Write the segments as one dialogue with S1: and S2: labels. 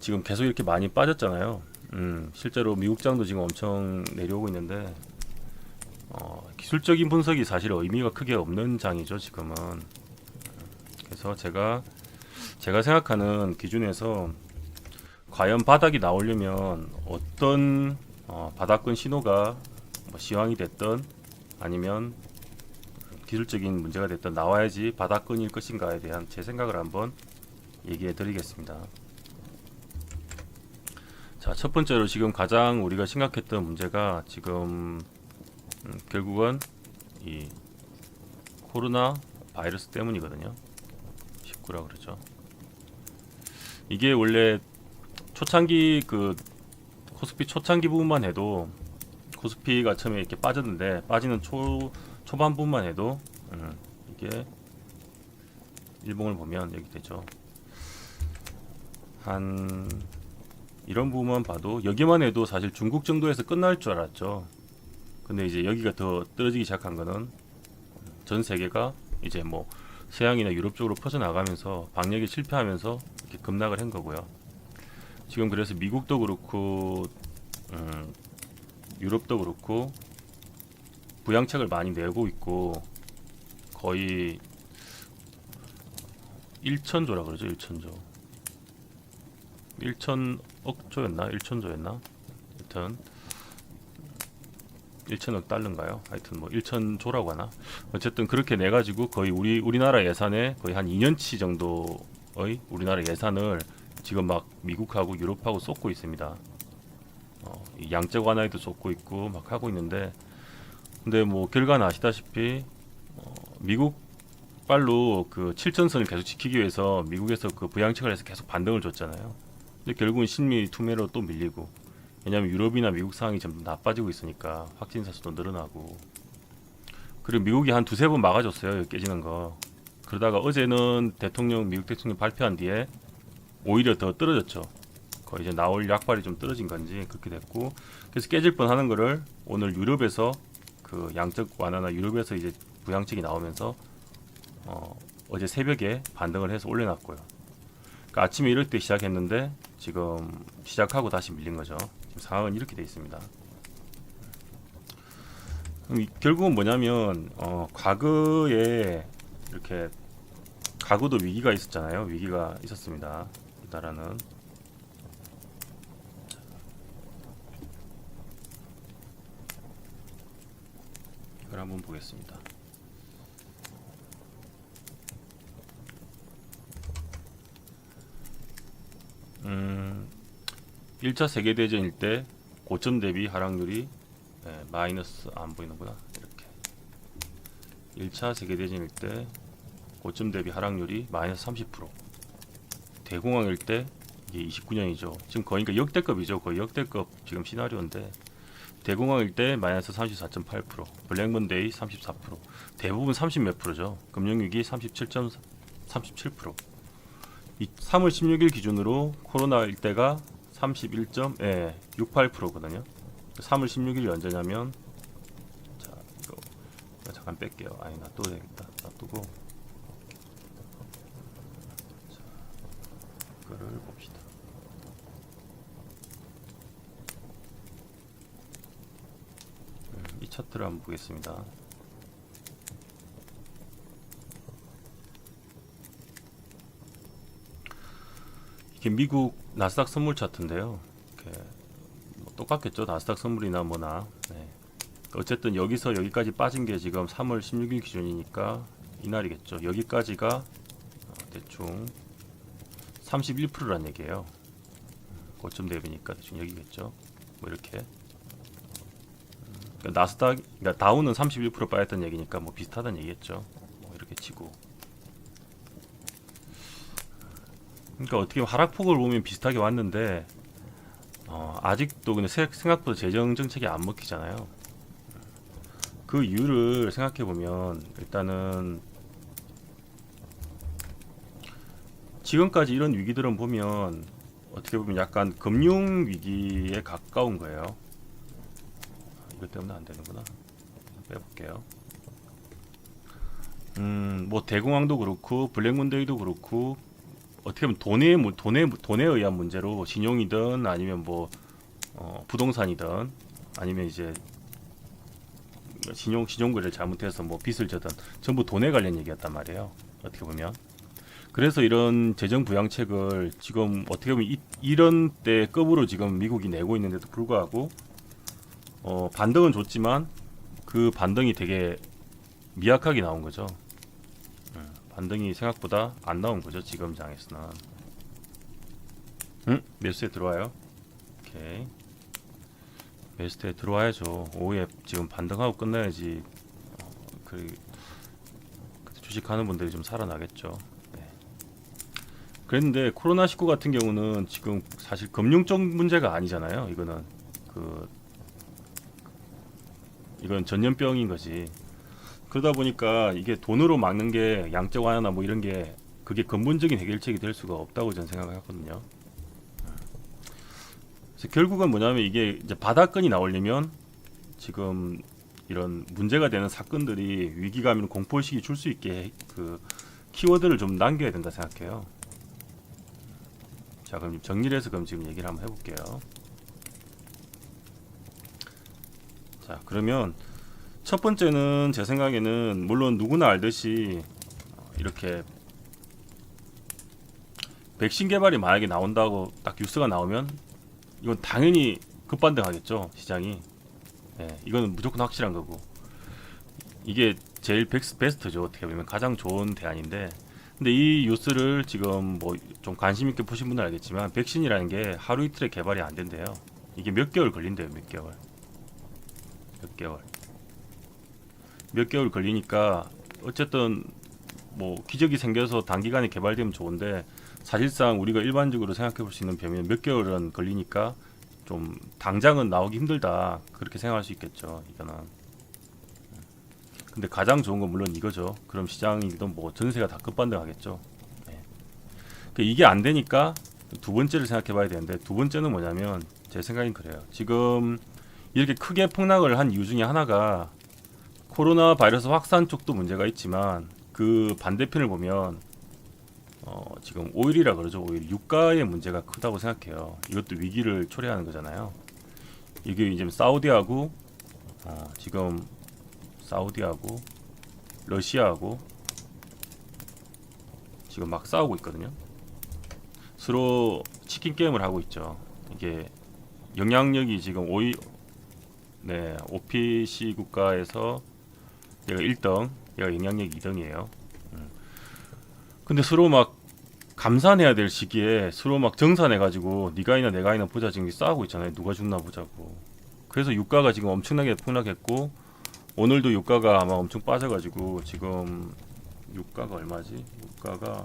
S1: 지금 계속 이렇게 많이 빠졌잖아요. 실제로 미국장도 지금 엄청 내려오고 있는데 기술적인 분석이 사실 의미가 크게 없는 장이죠 지금은. 그래서 제가 생각하는 기준에서 과연 바닥이 나오려면 어떤 바닥권 신호가 뭐 시황이 됐든 아니면 기술적인 문제가 됐든 나와야지 바닥권일 것인가에 대한 제 생각을 한번 얘기해 드리겠습니다. 자, 첫 번째로 지금 가장 우리가 심각했던 문제가 지금 결국은 이 코로나 바이러스 때문이거든요. 19라 그러죠. 이게 원래 초창기 그 코스피 초창기 부분만 해도 코스피가 처음에 이렇게 빠졌는데 빠지는 초반 부분만 해도 이게 일봉을 보면 여기 되죠. 한 이런 부분만 봐도 여기만 해도 사실 중국 정도에서 끝날 줄 알았죠. 근데 이제 여기가 더 떨어지기 시작한 거는 전 세계가 이제 뭐 서양이나 유럽 쪽으로 퍼져나가면서 방역에 실패하면서 이렇게 급락을 한 거고요. 지금 그래서 미국도 그렇고 유럽도 그렇고 부양책을 많이 내고 있고 거의 1천조라 그러죠. 1천조 1천억 조였나 1천조였나 하여튼 1천억 달러인가요? 하여튼 뭐 1천조라고 하나? 어쨌든 그렇게 내 가지고 거의 우리나라 예산의 거의 한 2년치 정도의 우리나라 예산을 지금 막 미국하고 유럽하고 쏟고 있습니다. 이 양적 완화에도 쏟고 있고 막 하고 있는데 근데 뭐 결과는 아시다시피 미국 빨로 그 7천선을 계속 지키기 위해서 미국에서 그 부양책을 해서 계속 반등을 줬잖아요. 근데 결국은 신미 투매로 또 밀리고 왜냐하면 유럽이나 미국 상황이 점점 나빠지고 있으니까 확진자 수도 늘어나고 그리고 미국이 한 두세 번 막아줬어요 깨지는 거. 그러다가 어제는 미국 대통령 발표한 뒤에 오히려 더 떨어졌죠. 거의 이제 나올 약발이 좀 떨어진 건지 그렇게 됐고 그래서 깨질 뻔하는 거를 오늘 유럽에서 그 양적 완화나 유럽에서 이제 부양책이 나오면서 어제 새벽에 반등을 해서 올려놨고요. 그러니까 아침에 이럴 때 시작했는데 지금 시작하고 다시 밀린 거죠. 지금 상황은 이렇게 돼 있습니다. 결국은 뭐냐면 과거에 이렇게 과거도 위기가 있었잖아요. 위기가 있었습니다. 우리나라는 이걸 한번 보겠습니다. 1차 세계대전일 때 고점 대비 하락률이 마이너스 안 보이는구나. 이렇게 1차 세계대전일 때 고점 대비 하락률이 마이너스 30%, 대공황일 때 이게 29년이죠. 지금 거의 그러니까 역대급이죠. 거의 역대급 지금 시나리오인데 대공황일 때 마이너스 34.8%, 블랙먼데이 34%, 대부분 30 몇 프로죠. 금융위기 37.37%. 이 3월 16일 기준으로 코로나일 때가 31.68%거든요. 3월 16일이 언제냐면 자 이거 잠깐 뺄게요. 아니 놔둬야 되겠다. 놔두고 자 이거를 봅시다. 이 차트를 한번 보겠습니다. 이게 미국 나스닥 선물 차트인데요. 이렇게 뭐 똑같겠죠. 나스닥 선물이나 뭐나. 네. 어쨌든 여기서 여기까지 빠진 게 지금 3월 16일 기준이니까 이날이겠죠. 여기까지가 대충 31%란 얘기예요. 고점 대비니까 대충 여기겠죠. 뭐 이렇게. 그러니까 그러니까 다우는 31% 빠졌다는 얘기니까 뭐 비슷하다는 얘기겠죠. 뭐 이렇게 치고. 그러니까 어떻게 보면 하락폭을 보면 비슷하게 왔는데 아직도 근데 생각보다 재정 정책이 안 먹히잖아요. 그 이유를 생각해 보면 일단은 지금까지 이런 위기들은 보면 어떻게 보면 약간 금융 위기에 가까운 거예요. 이것 때문에 안 되는구나. 빼볼게요. 뭐 대공황도 그렇고 블랙몬데이도 그렇고 어떻게 보면 돈에 의한 문제로 신용이든 아니면 뭐 부동산이든 아니면 이제 신용거래를 잘못해서 뭐 빚을 졌든 전부 돈에 관련 얘기였단 말이에요. 어떻게 보면. 그래서 이런 재정 부양책을 지금 어떻게 보면 이런 때 급으로 지금 미국이 내고 있는데도 불구하고 반등은 좋지만 그 반등이 되게 미약하게 나온 거죠. 반등이 생각보다 안 나온 거죠. 지금 장에서는. 매수에 들어와요. 오케이. 매수에 들어와야죠. 오후에 지금 반등하고 끝나야지. 그 주식하는 분들이 좀 살아나겠죠. 네. 그랬는데 코로나19 같은 경우는 지금 사실 금융적 문제가 아니잖아요. 이건 전염병인 거지. 그러다 보니까 이게 돈으로 막는 게 양적 완화나 뭐 이런 게 그게 근본적인 해결책이 될 수가 없다고 저는 생각을 하거든요. 그래서 결국은 뭐냐면 이게 이제 바닥권이 나오려면 지금 이런 문제가 되는 사건들이 위기감이나 공포의식이 줄 수 있게 그 키워드를 좀 남겨야 된다 생각해요. 자, 그럼 정리를 해서 그럼 지금 얘기를 한번 해볼게요. 자, 그러면 첫 번째는 제 생각에는 물론 누구나 알듯이 이렇게 백신 개발이 만약에 나온다고 딱 뉴스가 나오면 이건 당연히 급반등하겠죠, 시장이. 네, 이거는 무조건 확실한 거고. 이게 제일 베스트죠. 어떻게 보면 가장 좋은 대안인데. 근데 이 뉴스를 지금 뭐 좀 관심 있게 보신 분은 알겠지만 백신이라는 게 하루 이틀에 개발이 안 된대요. 이게 몇 개월 걸린대요. 몇 개월 걸리니까 어쨌든 뭐 기적이 생겨서 단기간에 개발되면 좋은데 사실상 우리가 일반적으로 생각해 볼 수 있는 병면 몇 개월은 걸리니까 좀 당장은 나오기 힘들다 그렇게 생각할 수 있겠죠. 이거는. 근데 가장 좋은 건 물론 이거죠. 그럼 시장이든 뭐 전세가 다 급반등하겠죠. 네. 그러니까 이게 안 되니까 두 번째를 생각해 봐야 되는데 두 번째는 뭐냐면 제 생각엔 그래요. 지금 이렇게 크게 폭락을 한 이유 중에 하나가 코로나 바이러스 확산 쪽도 문제가 있지만 그 반대편을 보면 지금 오일이라 그러죠. 오일 유가의 문제가 크다고 생각해요. 이것도 위기를 초래하는 거잖아요. 이게 이제 사우디하고 지금 사우디하고 러시아하고 지금 막 싸우고 있거든요. 서로 치킨 게임을 하고 있죠. 이게 영향력이 지금 OPC 국가에서 얘가 1등, 얘가 영향력 2등이에요. 근데 서로 막 감산해야 될 시기에 서로 막 정산해가지고 네가 이나 내가 이나 보자 지금 싸우고 있잖아요. 누가 죽나 보자고. 그래서 유가가 지금 엄청나게 폭락했고 오늘도 유가가 아마 엄청 빠져가지고 지금 유가가 얼마지? 유가가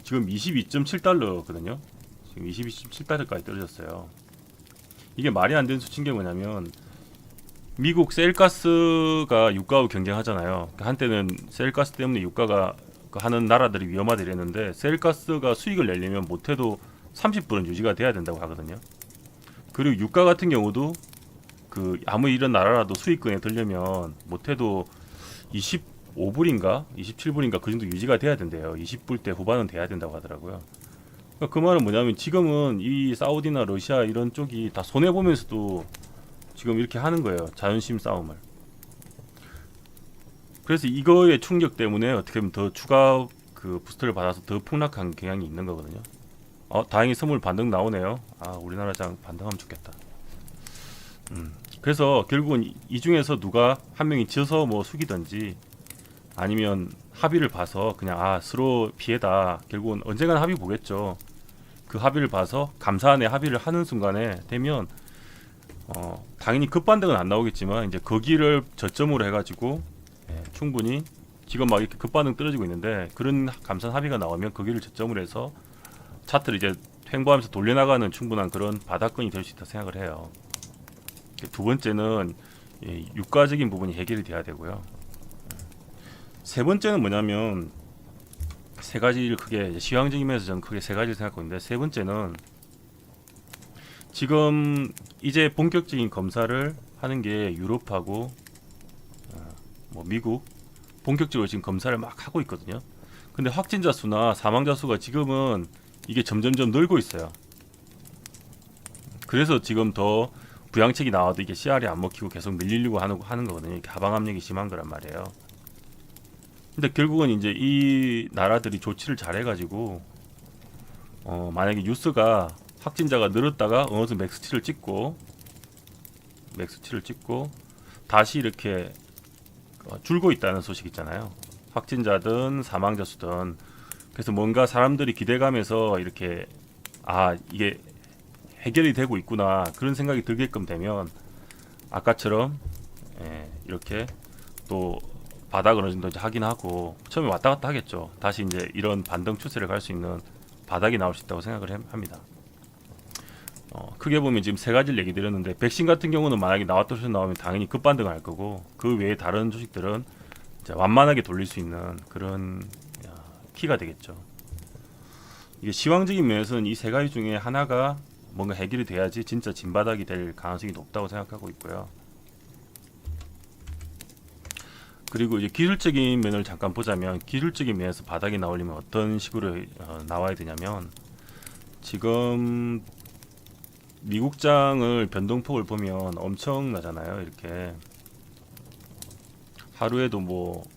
S1: 지금 22.7달러거든요. 지금 22.7달러까지 떨어졌어요. 이게 말이 안 되는 수치인 게 뭐냐면 미국 셀가스가 유가하고 경쟁하잖아요. 한때는 셀가스 때문에 유가가 하는 나라들이 위험하다 이랬는데 셀가스가 수익을 내려면 못해도 30불은 유지가 돼야 된다고 하거든요. 그리고 유가 같은 경우도 그 아무 이런 나라라도 수익권에 들려면 못해도 25불인가 27불인가 그 정도 유지가 돼야 된대요. 20불대 후반은 돼야 된다고 하더라고요. 그러니까 그 말은 뭐냐면 지금은 이 사우디나 러시아 이런 쪽이 다 손해 보면서도 지금 이렇게 하는 거예요. 자존심 싸움을. 그래서 이거의 충격 때문에 어떻게 보면 더 추가 그 부스터를 받아서 더 폭락한 경향이 있는 거거든요. 다행히 선물 반등 나오네요. 우리나라 장 반등하면 좋겠다. 그래서 결국은 이 중에서 누가 한 명이 져서 뭐 숙이든지 아니면 합의를 봐서 그냥 서로 피해다. 결국은 언젠가는 합의 보겠죠. 그 합의를 봐서 감사안에 합의를 하는 순간에 되면 당연히 급반등은 안 나오겠지만 이제 거기를 저점으로 해가지고 충분히 지금 막 이렇게 급반등 떨어지고 있는데 그런 감산 합의가 나오면 거기를 저점으로 해서 차트를 이제 횡보하면서 돌려나가는 충분한 그런 바닥권이 될 수 있다 생각을 해요. 두 번째는 유가적인 부분이 해결이 돼야 되고요. 세 번째는 뭐냐면 세 가지를 크게 시황적인 면에서 저는 크게 세 가지를 생각하고 있는데 세 번째는 지금 이제 본격적인 검사를 하는 게 유럽하고 뭐 미국 본격적으로 지금 검사를 막 하고 있거든요. 근데 확진자 수나 사망자 수가 지금은 이게 점점점 늘고 있어요. 그래서 지금 더 부양책이 나와도 이게 CR이 안 먹히고 계속 밀리려고 하는 거거든요. 이렇게 하방 압력이 심한 거란 말이에요. 근데 결국은 이제 이 나라들이 조치를 잘 해가지고 만약에 뉴스가 확진자가 늘었다가 어느 정도 맥스치를 찍고 다시 이렇게 줄고 있다는 소식 있잖아요. 확진자든 사망자 수든. 그래서 뭔가 사람들이 기대감에서 이렇게 이게 해결이 되고 있구나 그런 생각이 들게끔 되면 아까처럼 이렇게 또 바닥을 어느 정도 이제 확인하고 처음에 왔다 갔다 하겠죠. 다시 이제 이런 반등 추세를 갈 수 있는 바닥이 나올 수 있다고 생각을 합니다. 크게 보면 지금 세 가지를 얘기 드렸는데 백신 같은 경우는 만약에 나왔던 소식 나오면 당연히 급반등을 할 거고 그 외에 다른 주식들은 이제 완만하게 돌릴 수 있는 그런 키가 되겠죠. 이게 시황적인 면에서는 이 세 가지 중에 하나가 뭔가 해결이 돼야지 진짜 진바닥이 될 가능성이 높다고 생각하고 있고요. 그리고 이제 기술적인 면을 잠깐 보자면 기술적인 면에서 바닥이 나오려면 어떤 식으로 나와야 되냐면 지금 미국장을 변동폭을 보면 엄청나잖아요. 이렇게 하루에도 봅시다.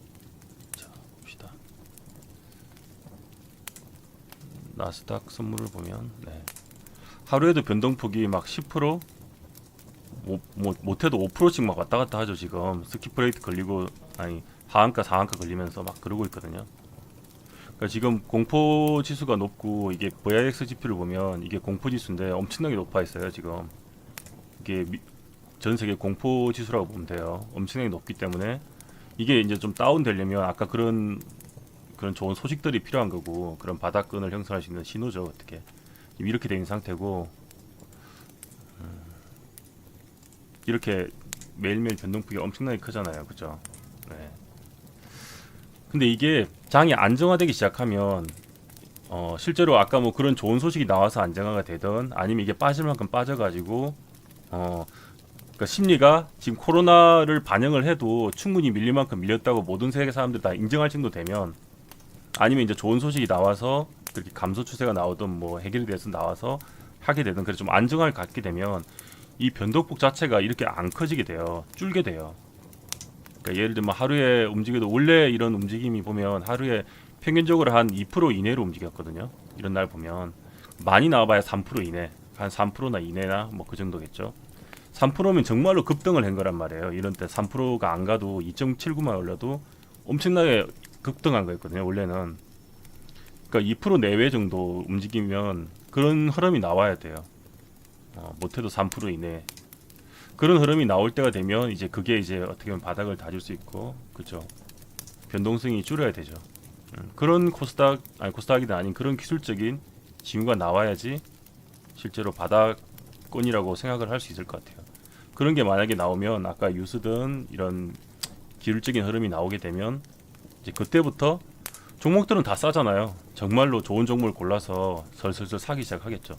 S1: 나스닥 선물을 보면 하루에도 변동폭이 막 10% 못해도 5%씩 막 왔다 갔다 하죠. 지금 스킵 레이트 걸리고 하한가 상한가 걸리면서 막 그러고 있거든요. 그러니까 지금 공포 지수가 높고 이게 VIX 지표를 보면 이게 공포 지수인데 엄청나게 높아 있어요. 지금 이게 전 세계 공포 지수라고 보면 돼요. 엄청나게 높기 때문에 이게 이제 좀 다운 되려면 아까 그런 좋은 소식들이 필요한 거고 그런 바닥권을 형성할 수 있는 신호죠. 어떻게 이렇게 된 상태고 이렇게 매일매일 변동폭이 엄청나게 크잖아요. 그죠? 네. 근데 이게 장이 안정화되기 시작하면 실제로 아까 그런 좋은 소식이 나와서 안정화가 되든 아니면 이게 빠질 만큼 빠져가지고 그러니까 심리가 지금 코로나를 반영을 해도 충분히 밀릴 만큼 밀렸다고 모든 세계 사람들 다 인정할 정도 되면 아니면 이제 좋은 소식이 나와서 그렇게 감소 추세가 나오든 해결이 돼서 나와서 하게 되든 그래서 좀 안정화를 갖게 되면 이 변동폭 자체가 이렇게 안 커지게 돼요. 줄게 돼요. 그러니까 예를 들면 하루에 움직여도 원래 이런 움직임이 보면 하루에 평균적으로 한 2% 이내로 움직였거든요. 이런 날 보면 많이 나와봐야 3% 이내, 한 3%나 이내나 그 정도겠죠. 3%면 정말로 급등을 한 거란 말이에요. 이런 때 3%가 안 가도 2.79만 올려도 엄청나게 급등한 거였거든요. 원래는 그러니까 2% 내외 정도 움직이면 그런 흐름이 나와야 돼요. 못해도 3% 이내. 그런 흐름이 나올 때가 되면 이제 그게 이제 어떻게 보면 바닥을 다질 수 있고, 그렇죠. 변동성이 줄어야 되죠. 그런 코스닥이든 아닌 그런 기술적인 징후가 나와야지 실제로 바닥권이라고 생각을 할 수 있을 것 같아요. 그런 게 만약에 나오면 아까 유스든 이런 기술적인 흐름이 나오게 되면 이제 그때부터 종목들은 다 싸잖아요. 정말로 좋은 종목을 골라서 슬슬 사기 시작하겠죠.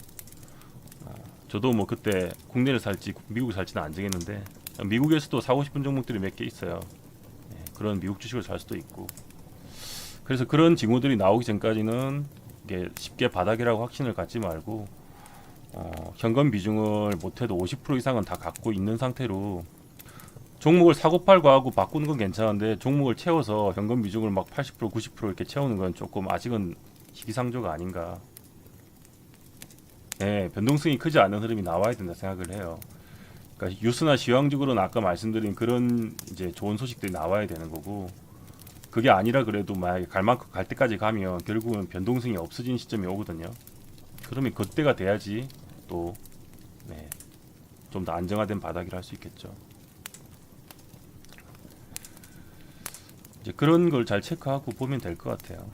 S1: 저도 그때 국내를 살지 미국을 살지는 안 정했는데 미국에서도 사고 싶은 종목들이 몇 개 있어요. 그런 미국 주식을 살 수도 있고. 그래서 그런 징후들이 나오기 전까지는 이게 쉽게 바닥이라고 확신을 갖지 말고 현금 비중을 못해도 50% 이상은 다 갖고 있는 상태로 종목을 사고 팔고 하고 바꾸는 건 괜찮은데 종목을 채워서 현금 비중을 막 80% 90% 이렇게 채우는 건 조금 아직은 시기상조가 아닌가. 변동성이 크지 않은 흐름이 나와야 된다 생각을 해요. 그러니까 뉴스나 시황적으로는 아까 말씀드린 그런 이제 좋은 소식들이 나와야 되는 거고 그게 아니라 그래도 만약에 갈 만큼 갈 때까지 가면 결국은 변동성이 없어진 시점이 오거든요. 그러면 그때가 돼야지 또 좀 더 안정화된 바닥이라 할 수 있겠죠. 이제 그런 걸 잘 체크하고 보면 될 것 같아요.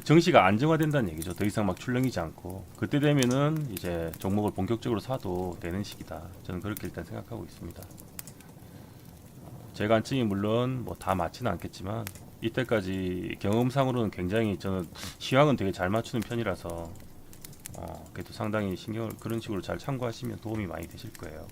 S1: 정시가 안정화된다는 얘기죠. 더 이상 막 출렁이지 않고 그때 되면은 이제 종목을 본격적으로 사도 되는 시기다. 저는 그렇게 일단 생각하고 있습니다. 제 관점이 물론 다 맞지는 않겠지만 이때까지 경험상으로는 굉장히 저는 시황은 되게 잘 맞추는 편이라서 그래도 상당히 신경을 그런 식으로 잘 참고하시면 도움이 많이 되실 거예요.